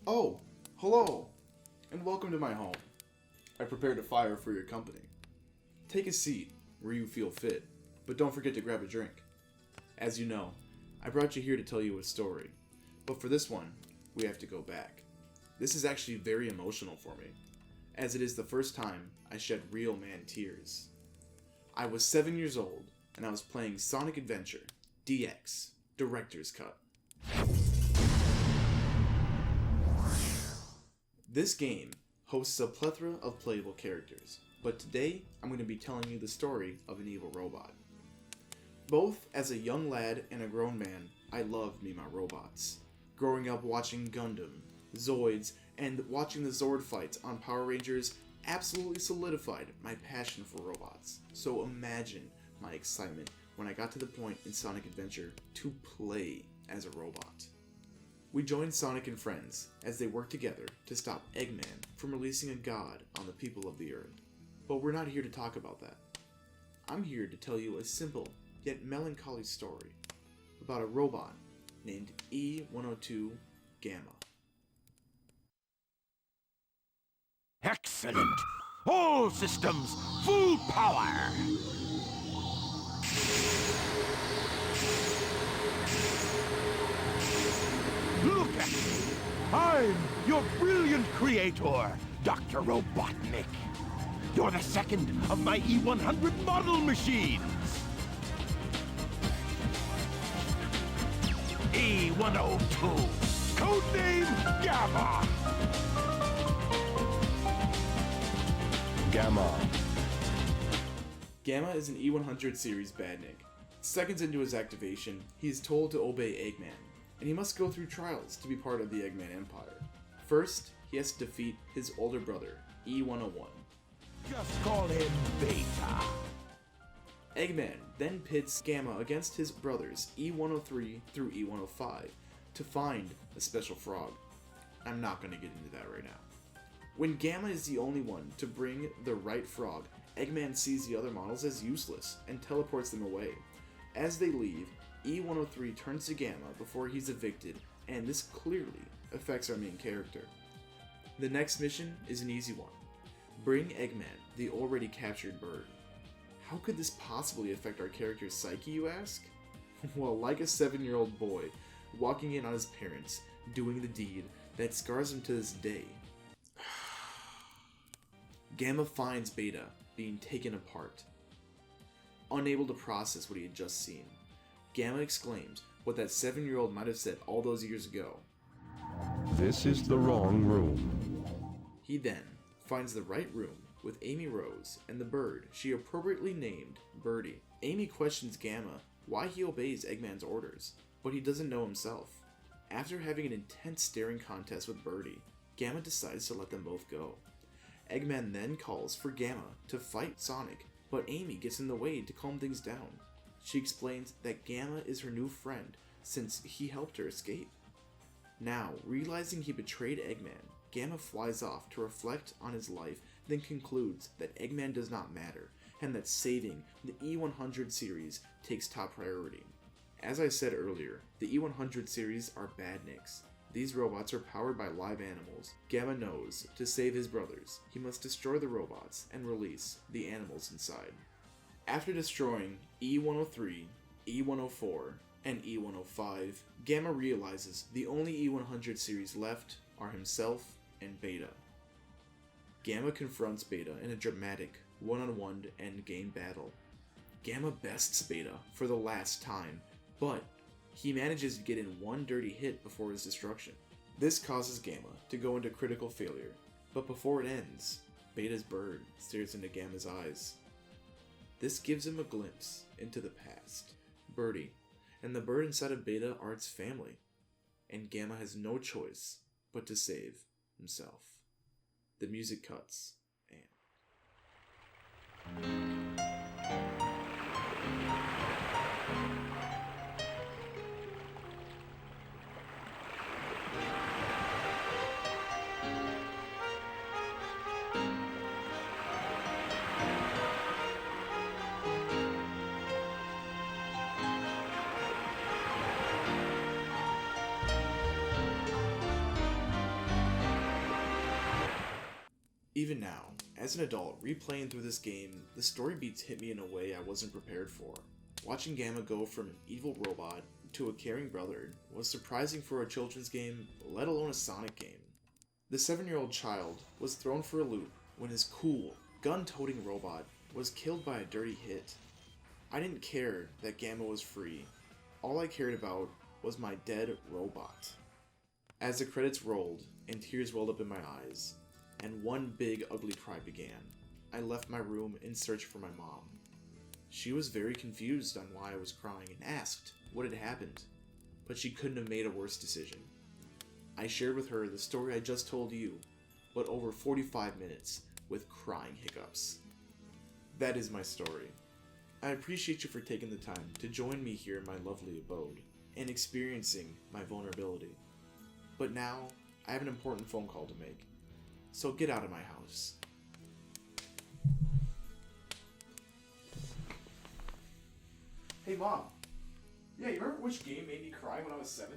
Oh, hello, and welcome to my home. I prepared a fire for your company. Take a seat where you feel fit, but don't forget to grab a drink. As you know, I brought you here to tell you a story, but for this one, we have to go back. This is actually very emotional for me, as it is the first time I shed real man tears. I was 7 years old, and I was playing Sonic Adventure DX Director's Cut. This game hosts a plethora of playable characters, but today I'm going to be telling you the story of an evil robot. Both as a young lad and a grown man, I loved me my robots. Growing up watching Gundam, Zoids, and watching the Zord fights on Power Rangers absolutely solidified my passion for robots. So imagine my excitement when I got to the point in Sonic Adventure to play as a robot. We joined Sonic and friends as they worked together to stop Eggman from releasing a god on the people of the Earth. But we're not here to talk about that. I'm here to tell you a simple yet melancholy story about a robot named E102 Gamma. Excellent! All systems, full power! Look at me! I'm your brilliant creator, Dr. Robotnik. You're the second of my E100 model machines. E102, codename Gamma. Gamma is an E100 series badnik. Seconds into his activation, he is told to obey Eggman, and he must go through trials to be part of the Eggman Empire. First, he has to defeat his older brother, E101. Just call him Beta. Eggman then pits Gamma against his brothers E103 through E105 to find a special frog. I'm not going to get into that right now. When Gamma is the only one to bring the right frog, Eggman sees the other models as useless and teleports them away. As they leave, E103 turns to Gamma before he's evicted, and this clearly affects our main character. The next mission is an easy one. Bring Eggman the already captured bird. How could this possibly affect our character's psyche, you ask? Well, like a 7-year-old boy, walking in on his parents, doing the deed that scars him to this day. Gamma finds Beta being taken apart. Unable to process what he had just seen, Gamma exclaims what that 7-year-old might have said all those years ago. This is the wrong room. He then finds the right room with Amy Rose and the bird she appropriately named Birdie. Amy questions Gamma why he obeys Eggman's orders, but he doesn't know himself. After having an intense staring contest with Birdie, Gamma decides to let them both go. Eggman then calls for Gamma to fight Sonic, but Amy gets in the way to calm things down. She explains that Gamma is her new friend since he helped her escape. Now, realizing he betrayed Eggman, Gamma flies off to reflect on his life, then concludes that Eggman does not matter, and that saving the E100 series takes top priority. As I said earlier, the E100 series are badniks. These robots are powered by live animals. Gamma knows, to save his brothers, he must destroy the robots and release the animals inside. After destroying E103, E104, and E105, Gamma realizes the only E100 series left are himself and Beta. Gamma confronts Beta in a dramatic one-on-one endgame battle. Gamma bests Beta for the last time, but he manages to get in one dirty hit before his destruction. This causes Gamma to go into critical failure, but before it ends, Beta's bird stares into Gamma's eyes. This gives him a glimpse into the past. Birdie and the bird inside of Beta are its family, and Gamma has no choice but to save himself. The music cuts, and... Even now, as an adult, replaying through this game, the story beats hit me in a way I wasn't prepared for. Watching Gamma go from an evil robot to a caring brother was surprising for a children's game, let alone a Sonic game. The 7-year-old child was thrown for a loop when his cool, gun-toting robot was killed by a dirty hit. I didn't care that Gamma was free. All I cared about was my dead robot. As the credits rolled and tears welled up in my eyes, and one big ugly cry began, I left my room in search for my mom. She was very confused on why I was crying and asked what had happened, but she couldn't have made a worse decision. I shared with her the story I just told you, but over 45 minutes with crying hiccups. That is my story. I appreciate you for taking the time to join me here in my lovely abode and experiencing my vulnerability. But now, I have an important phone call to make, so get out of my house. Hey Mom, yeah, you remember which game made me cry when I was 7?